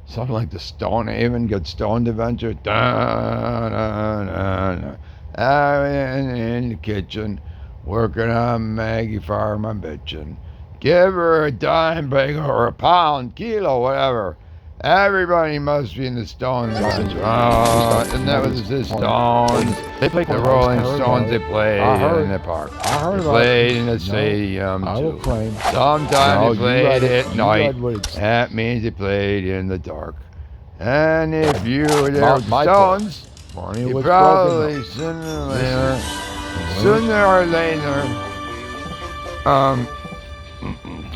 Something like the Stonehaven Get Stoned Adventure. I'm in the kitchen, working on Maggie Farm, I'm bitching. Give her a dime bag or a pound, kilo, whatever. Everybody must be in the Stones Adventure. And that was the Stones. They played The Rolling Stones, they played in the park. They played in the stadium, I will too. claim. Sometimes they played at night. Wood. That means they played in the dark. And if you were there with the My Stones, Barney you was probably broken. sooner or later,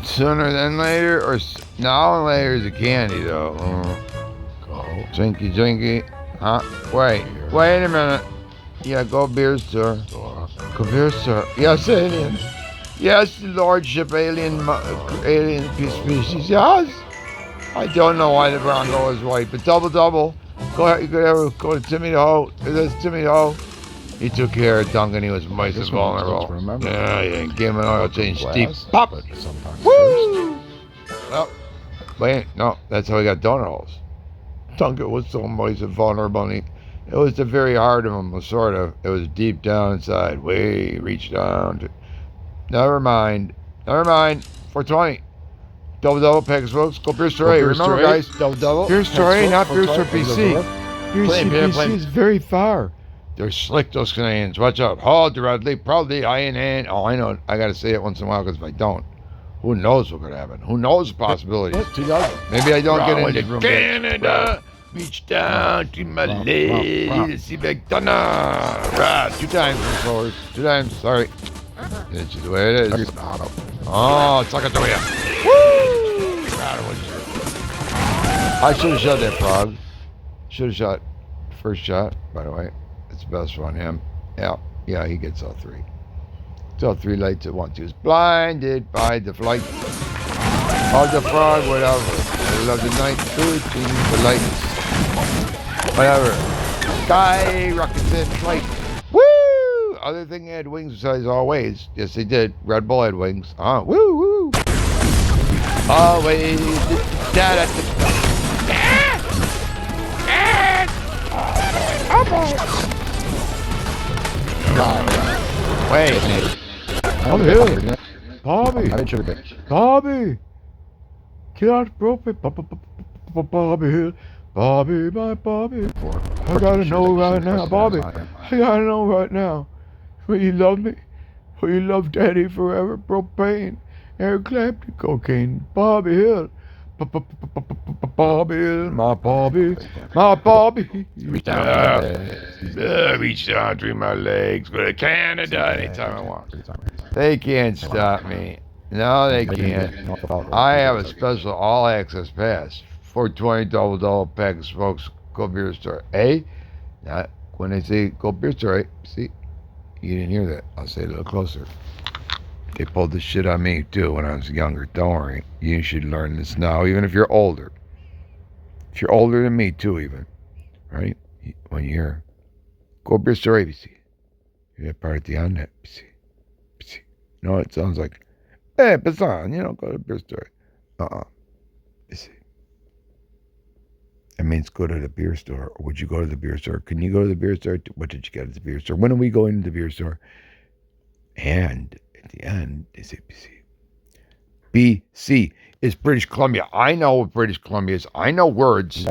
sooner than later, or now and later is a candy though. Go. Drinky, drinky. Huh? Wait a minute. Yeah, go beer store. Go beer store. Yes, alien. Yes, lordship, alien species. Yes. I don't know why the Bronco is white, but double. Go ahead, you could ever go to Timmy the Hoe. That's Timmy the Hoe. He took care of Duncan. He was most vulnerable. Yeah, gave him an oil change. Deep pop. Woo! Well, wait, no, that's how he got donut holes. Duncan was so moist and vulnerable. And it was the very heart of him, sort of. It was deep down inside. Way reached down to. Never mind. 420. Double, Pegasus folks. Go Beer Store A. Remember, guys. Double. Beer Store A, not Beer Store PC. Beer Plane, PC is very far. They're slick, those Canadians. Watch out. Hold directly, proudly, eye in hand. Oh, I know. I got to say it once in a while because if I don't, who knows what could happen? Who knows the possibilities? Maybe I don't get into Canada. Reach down to my leg. See McDonough. 2 times, forward. 2 times. Sorry. It's just the way it is. Oh, suck it to you. Woo! I should have shot that frog. Should have shot first shot, by the way. It's the best on him. Yeah, he gets all 3. It's all 3 lights at once. He was blinded by the flight of the frog, whatever. I love the night, shooting the lights. Whatever. Sky rockets in flight. Woo! Other thing they had wings besides always. Yes, they did. Red Bull had wings. Woo! Always. Wait. I'm here. Bobby. Get out, bro. Bobby Hill. Bobby, my Bobby. I gotta know right now, Bobby. I gotta know right now. Will you love me? Will you love Daddy forever? Propane, Eric Clapton, cocaine. Bobby Hill. Bobby Hill, my Bobby. Reach down through my legs. Go to Canada anytime I want. They can't stop me. No, they can't. I have a special all-access pass. 420 double Pegasus folks. Go Beer Store. Not when they say go Beer Store. See, you didn't hear that. I'll say it a little closer. They pulled this shit on me too when I was younger. Don't worry. You should learn this now, even if you're older. If you're older than me too, even. Right? When you hear go Beer Store ABC. You get part at the end. ABC. No, it sounds like, hey, Bazan, go to Beer Store. ABC. It means go to the beer store. Or would you go to the beer store? Can you go to the beer store? What did you get at the beer store? When are we going to the beer store? And at the end, they say BC. BC is British Columbia. I know what British Columbia is. I know words.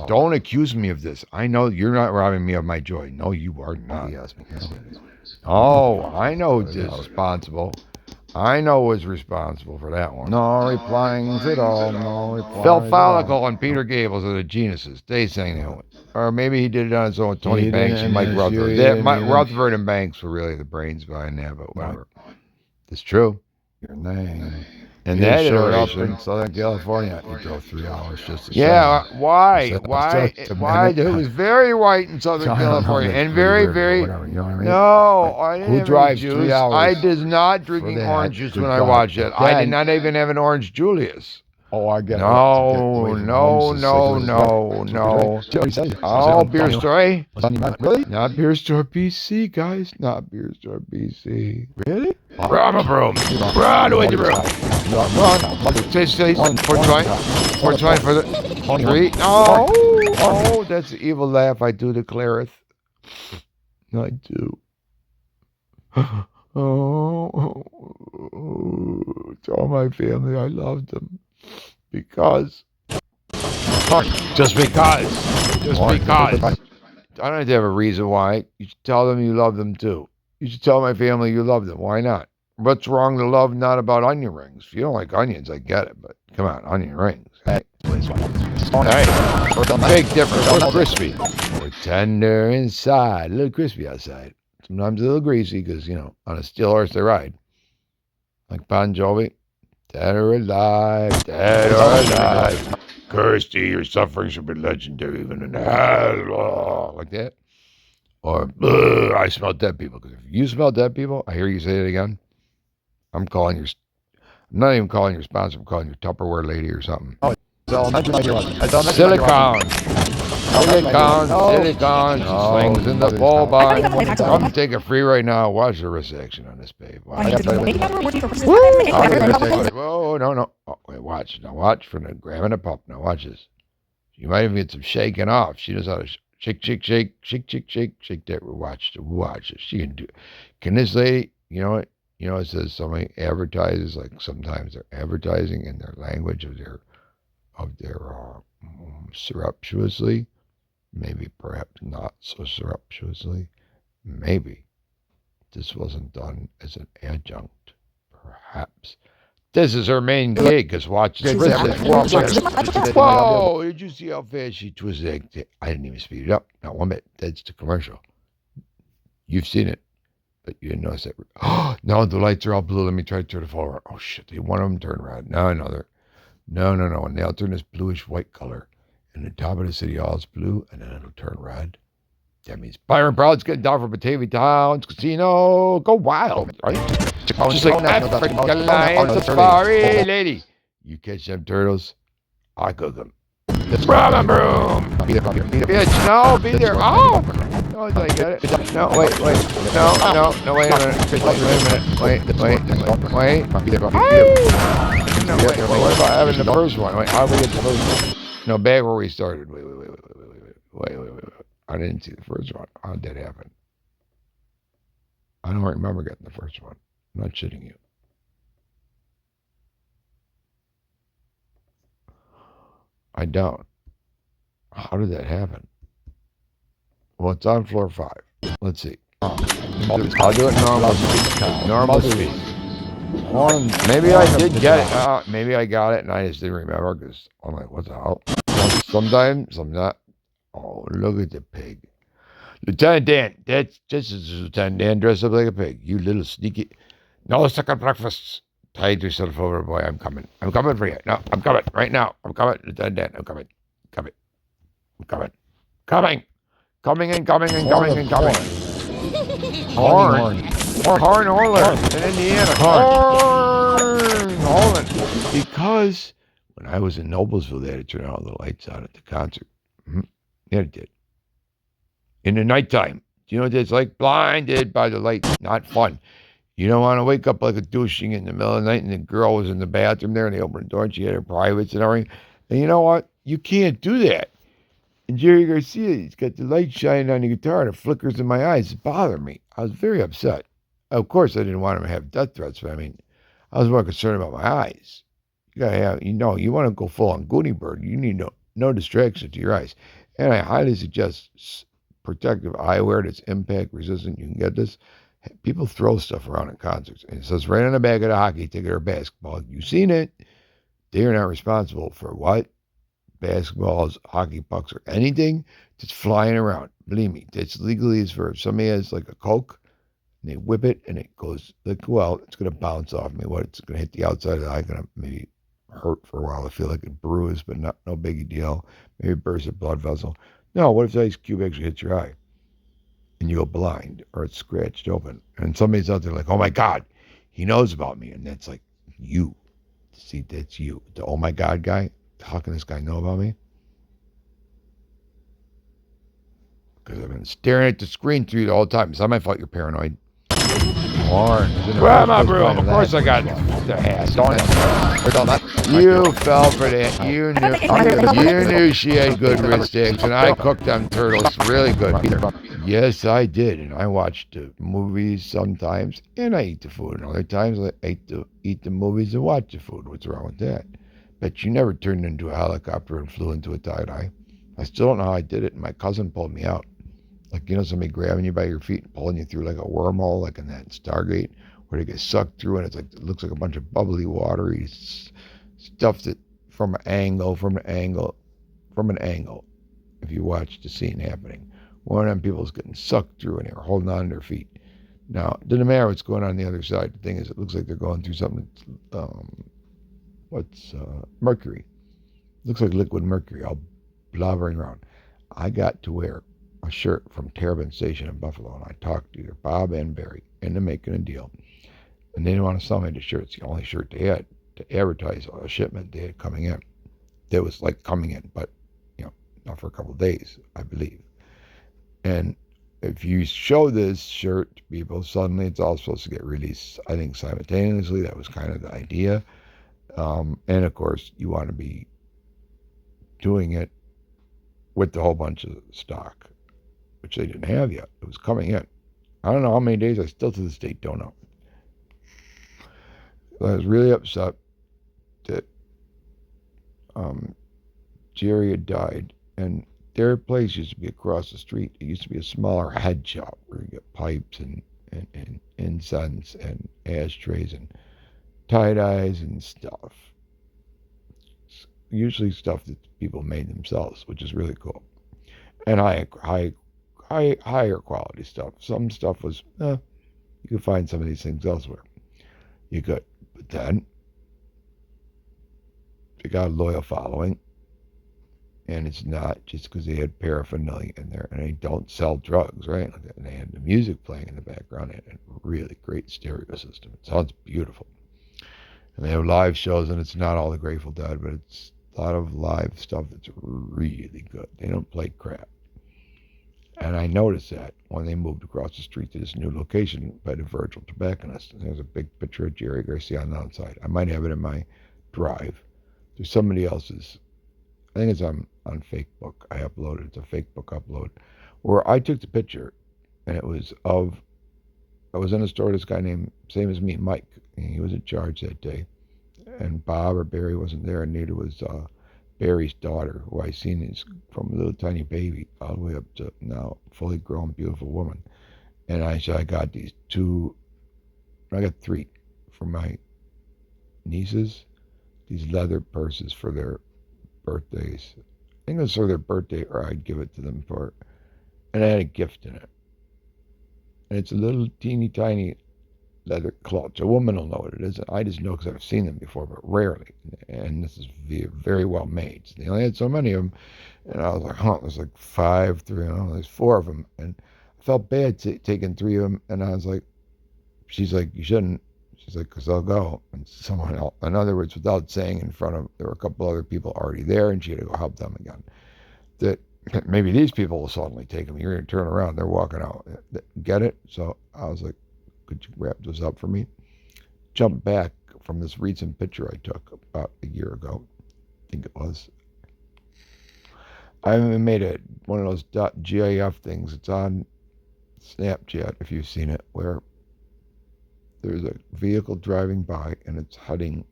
Don't accuse me of this. I know you're not robbing me of my joy. No, you are not. Oh, I know who's responsible. I know who's responsible for that one. No replying at all. No replying. Phil Follicle and Peter Gables are the geniuses. They sang that one. Or maybe he did it on his own with Tony Banks and Mike Rutherford. Rutherford and Banks were really the brains behind that, but whatever. It's true. Your name. And that up in Southern California. You drove 3 hours just to why? Why? It was very white in Southern California and very, very. No, I didn't. Who drives 3 hours? I did not drinking orange juice when I watched it. I did not even have an orange Julius. Oh, I get it. No, no, no, no. Oh, Beer Story. Really? Not Beer Store BC, guys. Not Beer Store BC. Really? Run a broom. Run away the broom. Run. Say, 420. 420 for the 3. Oh, oh, that's the evil laugh I do declare it. I do. Oh, to all my family, I love them. Because. Just because. Just because. I don't have to have a reason why. You should tell them you love them too. You should tell my family you love them. Why not? What's wrong to love not about onion rings? If you don't like onions, I get it, but come on, onion rings. Hey. Big difference. We're crispy. We're tender inside, a little crispy outside. Sometimes a little greasy because, you know, on a steel horse they ride. Like Bon Jovi. Dead or alive, dead or alive. Kirsty, your suffering should be legendary even in hell. Like that. Or, I smell dead people. Because if you smell dead people, I hear you say it again. I'm not even calling your sponsor. I'm calling your Tupperware lady or something. Silicone. Silicone. Slings in the ball box. Come take it free right now. Watch the wrist action on this babe. Watch. Whoa, no. Oh, wait, watch. Now watch for the grabbing a pup. Now watch this. You might even get some shaking off. She knows how to shake that. Watch it. She can do it. Can this lady, you know what? You know, it says somebody advertises, like sometimes they're advertising in their language of their surreptitiously, maybe perhaps not so surreptitiously, maybe this wasn't done as an adjunct, perhaps. This is her main gig, because watch this. Whoa, did you see how fast she twisted? I didn't even speed it up, not one bit. That's the commercial. You've seen it. But you didn't notice that. Oh, no, the lights are all blue. Let me try to turn the forward. Oh, shit. One of them turned red. No, another. No. And they'll turn this bluish white color. And the top of the city hall is blue, and then it'll turn red. That means Byron Proud's getting down for Batavia Towns Casino. Go wild, right? Just like African Lion Safari, lady. You catch them turtles, I cook them. Rum and broom. Bitch, no, be there. Oh! No, I get it. No, wait. No, wait a minute. Wait. No, wait. What about having the first one? Wait, how do we get the first one? No, back where we started. Wait. I didn't see the first one. How did that happen? I don't remember getting the first one. I'm not shitting you. I don't. How did that happen? Well, it's on floor 5. Let's see. I'll do it normal speed. Normal speed. Maybe I did get it. Maybe I got it and I just didn't remember because I'm like, what the hell? Sometimes I'm not. Oh, look at the pig. Lieutenant Dan. That's just Lieutenant Dan dressed up like a pig. You little sneaky. No second breakfasts. Tide yourself over, boy. I'm coming. I'm coming for you. No, I'm coming right now. I'm coming, Lieutenant Dan. I'm coming. Coming in. Horn in Indiana. Horn. Because when I was in Noblesville, they had to turn all the lights out at the concert. Yeah, it did. In the nighttime. Do you know what it's like? Blinded by the light. Not fun. You don't want to wake up like a douching in the middle of the night and the girl was in the bathroom there and they opened the door and she had her privates and everything. And you know what? You can't do that. And Jerry Garcia, he's got the light shining on the guitar and it flickers in my eyes. It bothered me. I was very upset. Of course, I didn't want him to have death threats, but I mean, I was more concerned about my eyes. You gotta have, you want to go full on Goody Bird. You need no distraction to your eyes. And I highly suggest protective eyewear that's impact resistant. You can get this. People throw stuff around at concerts. And it says right on the back of the hockey ticket or basketball. You've seen it. They're not responsible for what? Basketballs, hockey pucks, or anything that's flying around. Believe me, that's legally as for if somebody has like a Coke and they whip it and it goes like, well, it's going to bounce off me. What? It's going to hit the outside of the eye, going to maybe hurt for a while. I feel like it bruised, but no biggie deal. Maybe it bursts a blood vessel. No, what if the ice cube actually hits your eye and you go blind or it's scratched open? And somebody's out there like, oh my God, he knows about me. And that's like you. See, that's you. The oh my God guy. How can this guy know about me? Because I've been staring at the screen through the whole time. It's not my fault you're paranoid. Warren. Well, my bro, of course I got the ass. You fell for that. You knew she had good wrist sticks, and I cooked them turtles really good. Yes, I did, and I watched the movies sometimes, and I eat the food, and other times I eat the movies and watch the food. What's wrong with that? But you never turned into a helicopter and flew into a tie-dye. I still don't know how I did it, and my cousin pulled me out. Like, somebody grabbing you by your feet and pulling you through like a wormhole, like in that Stargate, where they get sucked through and it looks like a bunch of bubbly, watery stuff that from an angle, if you watch the scene happening. One of them people's getting sucked through and they're holding on to their feet. Now, it doesn't matter what's going on the other side. The thing is, it looks like they're going through something mercury. It looks like liquid mercury all blubbering around. I got to wear a shirt from Terrabin Station in Buffalo, and I talked to either Bob and Barry into making a deal. And they didn't want to sell me the shirt. It's the only shirt they had to advertise a shipment they had coming in. That was like coming in, but not for a couple of days, I believe. And if you show this shirt to people, suddenly it's all supposed to get released, I think, simultaneously. That was kind of the idea. And of course, you want to be doing it with a whole bunch of stock, which they didn't have yet. It was coming in. I don't know how many days. I still to this day don't know. I was really upset that Jerry had died, and their place used to be across the street. It used to be a smaller head shop where you get pipes and incense and ashtrays and tie-dyes and stuff. Usually stuff that people made themselves, which is really cool. And higher quality stuff. Some stuff was, you could find some of these things elsewhere. You could. But then, they got a loyal following. And it's not just because they had paraphernalia in there. And they don't sell drugs, right? And they had the music playing in the background and a really great stereo system. It sounds beautiful. And they have live shows, and it's not all the Grateful Dead, but it's a lot of live stuff that's really good. They don't play crap. And I noticed that when they moved across the street to this new location by the Virgil Tobacconist. And there's a big picture of Jerry Garcia on the outside. I might have it in my drive. There's somebody else's. I think it's on Facebook. I uploaded. It's a Facebook upload where I took the picture, and I was in a store. This guy named, same as me, Mike. And he was in charge that day. And Bob or Barry wasn't there, and neither was Barry's daughter, who I seen is from a little tiny baby all the way up to now fully grown, beautiful woman. And I said, I got three for my nieces, these leather purses for their birthdays. I think it was for their birthday, or I'd give it to them for, and I had a gift in it. And it's a little teeny tiny leather clutch. A woman will know what it is. I just know because I've seen them before, but rarely. And this is very well made. So they only had so many of them. And I was like, there's like there's four of them. And I felt bad taking three of them. And I was like, she's like, you shouldn't. She's like, because I'll go. And someone else, in other words, without saying in front of, there were a couple other people already there, and she had to go help them again. That maybe these people will suddenly take them. You're going to turn around. They're walking out. Get it? So I was like, could you wrap this up for me? Jump back from this recent picture I took about a year ago. I think it was. I made one of those .gif things. It's on Snapchat, if you've seen it, where there's a vehicle driving by and it's heading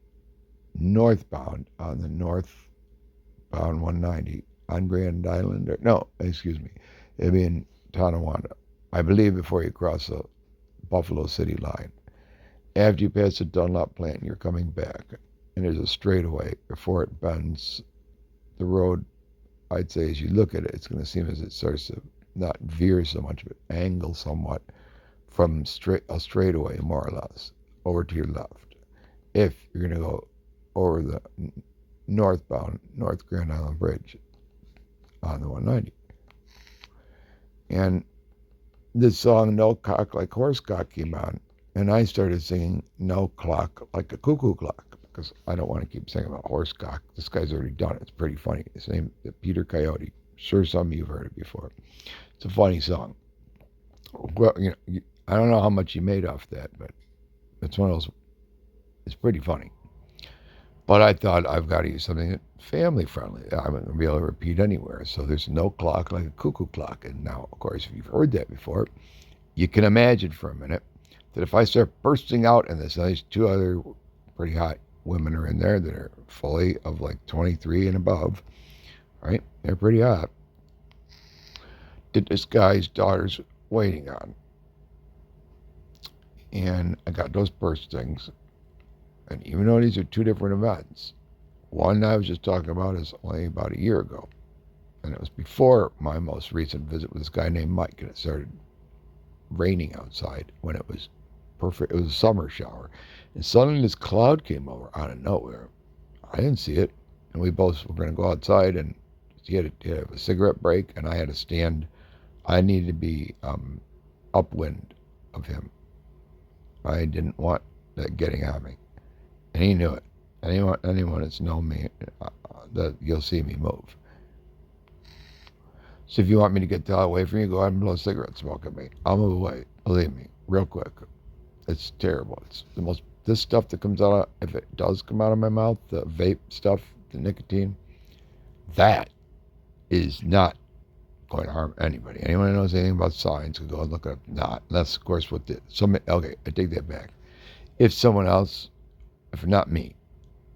northbound on the northbound 190 on Grand Island. It'd be in Tonawanda, I believe, before you cross the Buffalo City line. After you pass the Dunlop plant, you're coming back, and there's a straightaway before it bends the road. I'd say as you look at it, it's going to seem as it starts to not veer so much, but angle somewhat from a straightaway, more or less, over to your left. If you're going to go over the northbound North Grand Island Bridge on the 190. And this song, No Cock Like Horse Cock, came on, and I started singing No Clock Like a Cuckoo Clock, because I don't want to keep saying about horsecock. This guy's already done it. It's pretty funny. His name is Peter Coyote. Sure, some of you have heard it before. It's a funny song. Well, I don't know how much he made off that, but it's one of those. It's pretty funny. But I thought I've got to use something that's family friendly. I'm going to be able to repeat anywhere. So there's no clock like a cuckoo clock. And now, of course, if you've heard that before, you can imagine for a minute that if I start bursting out in this, there's two other pretty hot women are in there that are fully of like 23 and above, right? They're pretty hot. That this guy's daughter's waiting on. And I got those burstings. And even though these are two different events, one I was just talking about is only about a year ago. And it was before my most recent visit with this guy named Mike. And it started raining outside when it was perfect. It was a summer shower. And suddenly this cloud came over out of nowhere. I didn't see it. And we both were going to go outside, and he had a cigarette break, and I had to stand. I needed to be upwind of him. I didn't want that getting on me. And he knew it. Anyone that's known me, that you'll see me move. So if you want me to get the hell away from you, go ahead and blow a cigarette smoke at me. I'll move away. Believe me, real quick. It's terrible. It's the most, this stuff that comes out, if it does come out of my mouth, the vape stuff, the nicotine, that is not going to harm anybody. Anyone who knows anything about science can go and look it up. Not. That's, of course, what the, okay, I take that back. If someone else, if not me,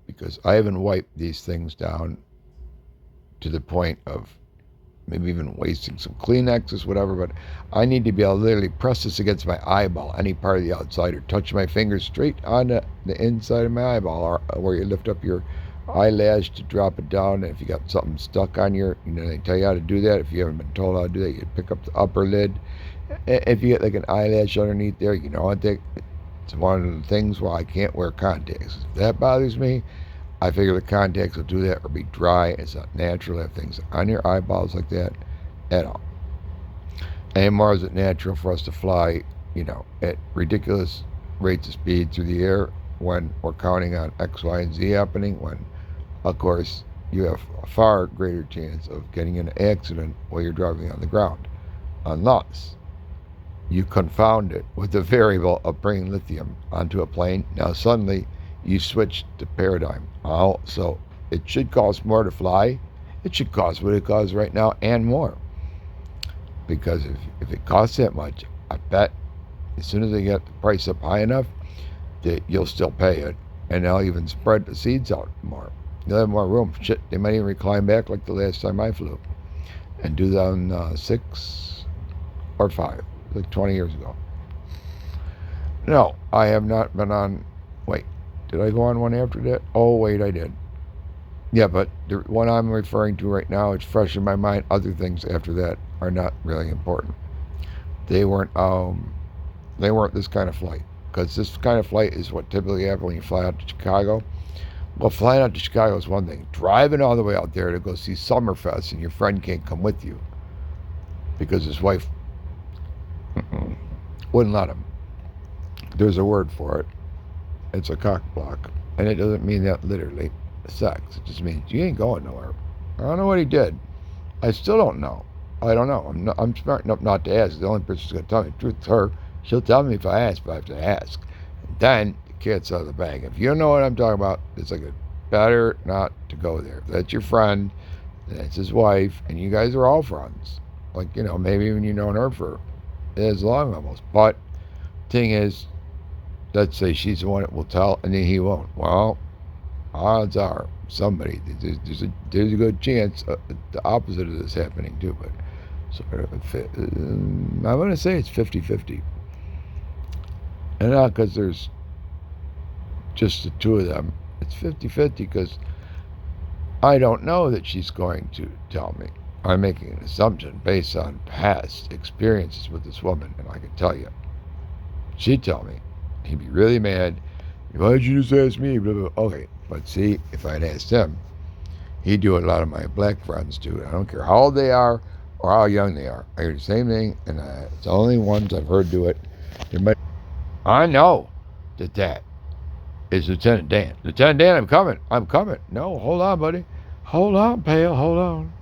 because I haven't wiped these things down to the point of maybe even wasting some Kleenexes, whatever, but I need to be able to literally press this against my eyeball, any part of the outside, or touch my fingers straight on the inside of my eyeball, or where you lift up your eyelash to drop it down. And if you got something stuck on your, they tell you how to do that. If you haven't been told how to do that, you pick up the upper lid. If you get like an eyelash underneath there, what it's one of the things why I can't wear contacts. If that bothers me, I figure the contacts will do that, or be dry. It's not natural to have things on your eyeballs like that at all. Anymore is it natural for us to fly, at ridiculous rates of speed through the air when we're counting on X, Y, and Z happening, when, of course, you have a far greater chance of getting in an accident while you're driving on the ground, unless you confound it with the variable of bringing lithium onto a plane. Now suddenly you switch the paradigm. So it should cost more to fly. It should cost what it costs right now and more. Because if it costs that much, I bet as soon as they get the price up high enough, that you'll still pay it. And they'll even spread the seeds out more. They'll have more room. Shit, they might even recline back like the last time I flew. And do that on 6 or 5, like 20 years ago. No, I have not been on, wait. Did I go on one after that? Oh, wait, I did. Yeah, but the one I'm referring to right now, it's fresh in my mind. Other things after that are not really important. They weren't this kind of flight. Because this kind of flight is what typically happens when you fly out to Chicago. Well, flying out to Chicago is one thing. Driving all the way out there to go see Summerfest and your friend can't come with you because his wife wouldn't let him. There's a word for it. It's a cock block. And it doesn't mean that literally sex. It just means you ain't going nowhere. I don't know what he did. I still don't know. I don't know. I'm smart enough not to ask. The only person who's going to tell me the truth is her. She'll tell me if I ask, but I have to ask. And then the cat's out of the bag. If you don't know what I'm talking about, it's like a better not to go there. If that's your friend, that's his wife, and you guys are all friends. Like, maybe even you've known her for as long almost. But thing is, let's say she's the one that will tell, and then he won't. Well, odds are somebody. There's a good chance the opposite of this happening too. But so I'm going to say it's 50-50. And not because there's just the two of them. It's 50-50 because I don't know that she's going to tell me. I'm making an assumption based on past experiences with this woman, and I can tell you, she'd tell me. He'd be really mad. Why did you just ask me? Blah, blah, blah. Okay, but see, if I'd asked him, he'd do what a lot of my black friends do. I don't care how old they are or how young they are. I hear the same thing, and it's the only ones I've heard do it. I know that It's Lieutenant Dan. Lieutenant Dan, I'm coming. I'm coming. No, hold on, buddy. Hold on, pal. Hold on.